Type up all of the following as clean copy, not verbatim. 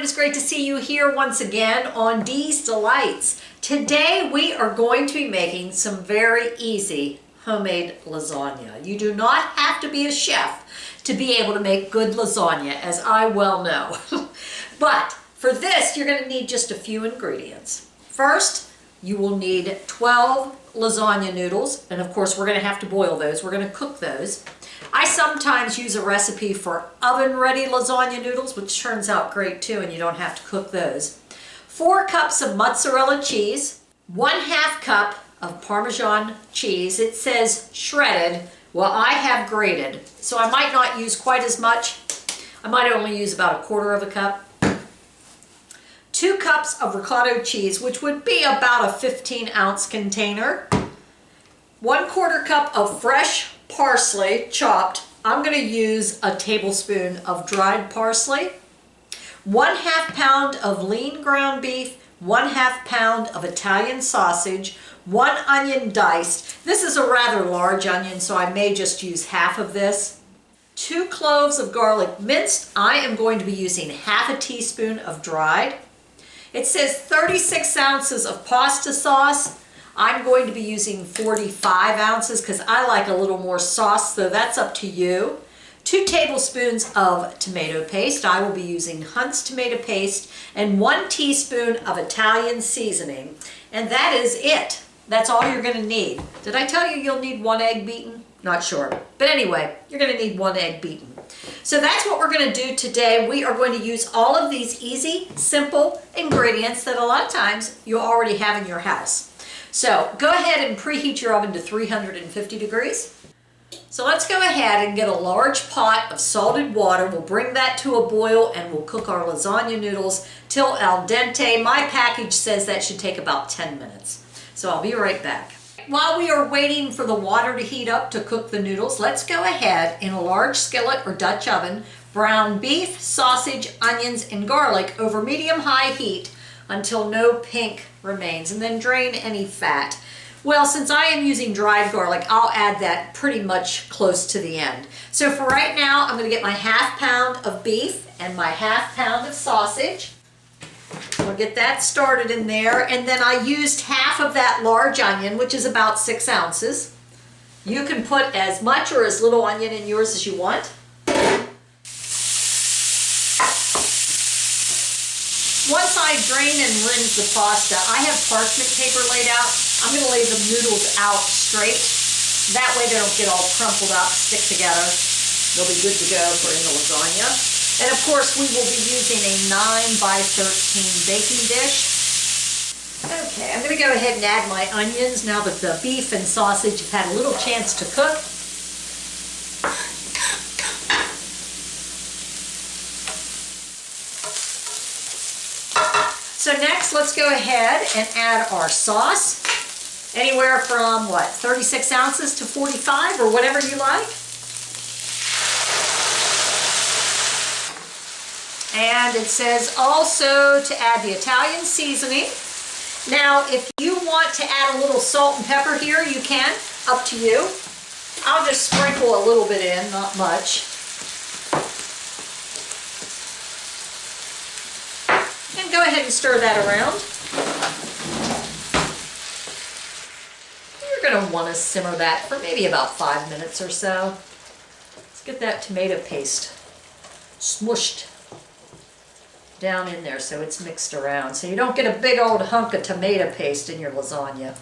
It's great to see you here once again on Dee's Delights. Today we are going to be making some very easy homemade lasagna. You do not have to be a chef to be able to make good lasagna, as I well know. But for this, you're going to need just a few ingredients. First, you will need 12 lasagna noodles, and of course we're going to have to boil those. We're going to cook those. I sometimes use a recipe for oven-ready lasagna noodles, which turns out great too, and you don't have to cook those. 4 cups of mozzarella cheese, 1/2 cup of Parmesan cheese. It says shredded. Well, I have grated, so I might not use quite as much. I might only use about 1/4 cup. 2 cups of ricotta cheese, which would be about a 15-ounce container. 1/4 cup of fresh parsley chopped. I'm going to use a tablespoon of dried parsley. 1/2 pound of lean ground beef. 1/2 pound of Italian sausage. 1 onion diced. This is a rather large onion, so I may just use half of this. 2 cloves of garlic minced. I am going to be using 1/2 teaspoon of dried. It says 36 ounces of pasta sauce. I'm going to be using 45 ounces because I like a little more sauce, so that's up to you. 2 tablespoons of tomato paste. I will be using Hunt's tomato paste, and 1 teaspoon of Italian seasoning. And that is it. That's all you're going to need. Did I tell you you'll need 1 egg beaten? Not sure. But anyway, you're going to need 1 egg beaten. So that's what we're going to do today. We are going to use all of these easy, simple ingredients that a lot of times you already have in your house. So go ahead and preheat your oven to 350 degrees. So let's go ahead and get a large pot of salted water. We'll bring that to a boil and we'll cook our lasagna noodles till al dente. My package says that should take about 10 minutes. So I'll be right back. While we are waiting for the water to heat up to cook the noodles, let's go ahead in a large skillet or Dutch oven, brown beef, sausage, onions, and garlic over medium-high heat until no pink remains, and then drain any fat. Well, since I am using dried garlic, I'll add that pretty much close to the end. So for right now, I'm going to get my 1/2 pound of beef and my 1/2 pound of sausage. We'll get that started in there, and then I used half of that large onion, which is about 6 ounces. You can put as much or as little onion in yours as you want. Once I drain and rinse the pasta, I have parchment paper laid out. I'm going to lay the noodles out straight. That way they don't get all crumpled up, stick together. They'll be good to go for in the lasagna. And of course, we will be using a 9 by 13 baking dish. Okay, I'm going to go ahead and add my onions now that the beef and sausage have had a little chance to cook. So next, let's go ahead and add our sauce. Anywhere from, 36 ounces to 45, or whatever you like. And it says also to add the Italian seasoning. Now, if you want to add a little salt and pepper here, you can, up to you. I'll just sprinkle a little bit in, not much. And go ahead and stir that around. You're going to want to simmer that for maybe about 5 minutes or so. Let's get that tomato paste smooshed down in there so it's mixed around, so you don't get a big old hunk of tomato paste in your lasagna.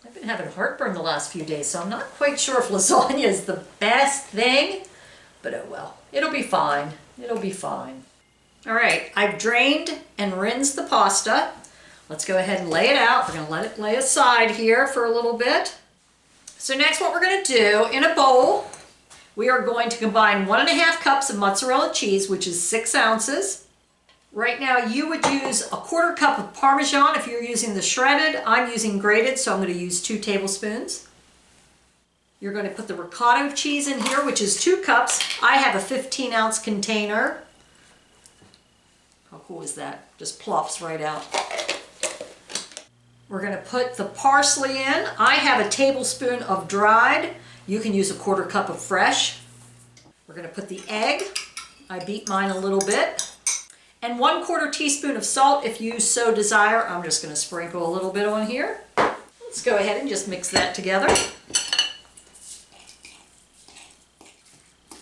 I've been having heartburn the last few days, so I'm not quite sure if lasagna is the best thing, but oh well. It'll be fine. It'll be fine. All right, I've drained and rinsed the pasta. Let's go ahead and lay it out. We're going to let it lay aside here for a little bit. So next, what we're going to do, in a bowl, we are going to combine 1.5 cups of mozzarella cheese, which is 6 ounces. Right now, you would use a 1/4 cup of Parmesan if you're using the shredded. I'm using grated, so I'm going to use 2 tablespoons. You're going to put the ricotta cheese in here, which is 2 cups. I have a 15-ounce container. How cool is that? Just plops right out. We're going to put the parsley in. I have a tablespoon of dried. You can use a 1/4 cup of fresh. We're going to put the egg. I beat mine a little bit. and 1/4 teaspoon of salt if you so desire. I'm just going to sprinkle a little bit on here. Let's go ahead and just mix that together.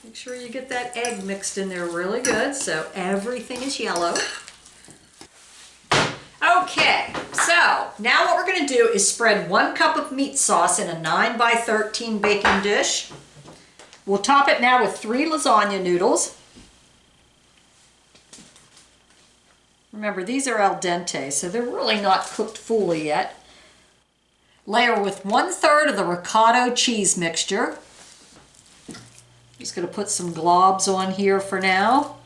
Make sure you get that egg mixed in there really good so everything is yellow. Okay, so now what we're going to do is spread 1 cup of meat sauce in a 9 by 13 baking dish. We'll top it now with 3 lasagna noodles. Remember, these are al dente, so they're really not cooked fully yet. Layer with 1/3 of the ricotta cheese mixture. Just going to put some globs on here for now.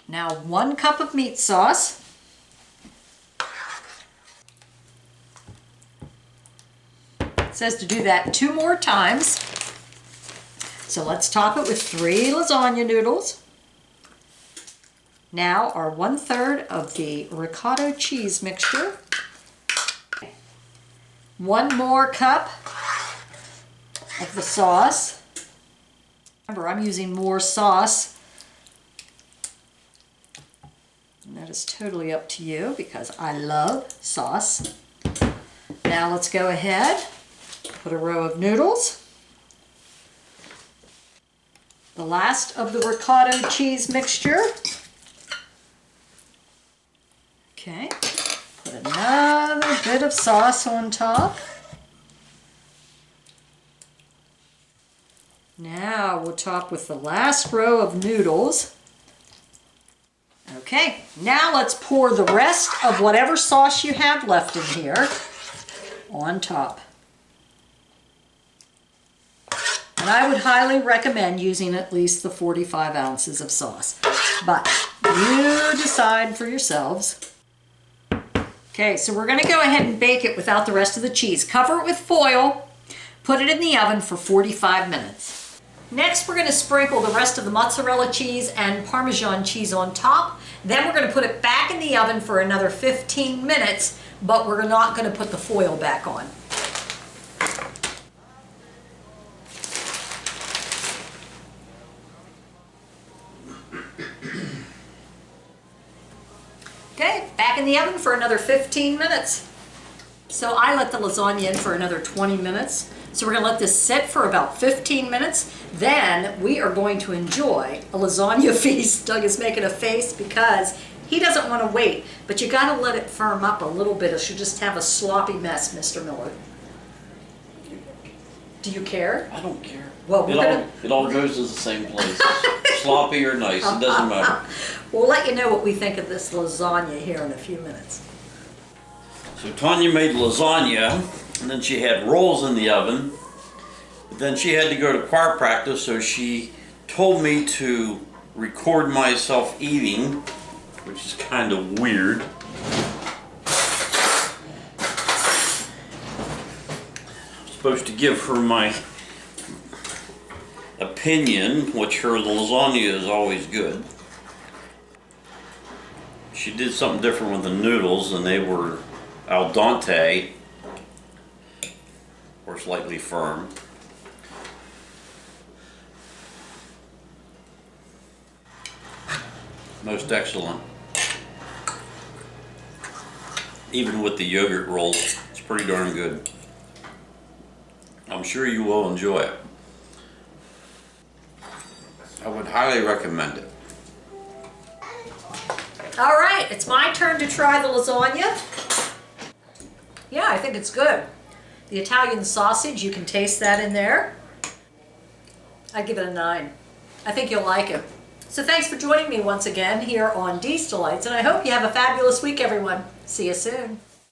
Now 1 cup of meat sauce. It says to do that 2 more times. So let's top it with 3 lasagna noodles. Now our 1/3 of the ricotta cheese mixture. 1 more cup of the sauce. Remember, I'm using more sauce. And that is totally up to you because I love sauce. Now let's go ahead, put a row of noodles. The last of the ricotta cheese mixture. Okay, put another bit of sauce on top. Now we'll top with the last row of noodles. Okay, now let's pour the rest of whatever sauce you have left in here on top. And I would highly recommend using at least the 45 ounces of sauce. But you decide for yourselves. Okay, so we're going to go ahead and bake it without the rest of the cheese. Cover it with foil, put it in the oven for 45 minutes. Next, we're going to sprinkle the rest of the mozzarella cheese and Parmesan cheese on top. Then we're going to put it back in the oven for another 15 minutes, but we're not going to put the foil back on. Okay, back in the oven for another 15 minutes. So I let the lasagna in for another 20 minutes. So we're going to let this sit for about 15 minutes. Then we are going to enjoy a lasagna feast. Doug is making a face because he doesn't want to wait. But you got to let it firm up a little bit. It should just have a sloppy mess, Mr. Miller. Do you care? I don't care. Well, it all goes to the same place. Sloppy or nice, it doesn't matter. We'll let you know what we think of this lasagna here in a few minutes. So Tanya made lasagna, and then she had rolls in the oven. But then she had to go to choir practice, so she told me to record myself eating, which is kind of weird. I'm supposed to give her my opinion, which her lasagna is always good. She did something different with the noodles, and they were al dente, or slightly firm. Most excellent. Even with the yogurt rolls, it's pretty darn good. I'm sure you will enjoy it. I would highly recommend it. All right, it's my turn to try the lasagna. Yeah, I think it's good. The Italian sausage, you can taste that in there. I give it a 9. I think you'll like it. So thanks for joining me once again here on Dee's Delights, and I hope you have a fabulous week, everyone. See you soon.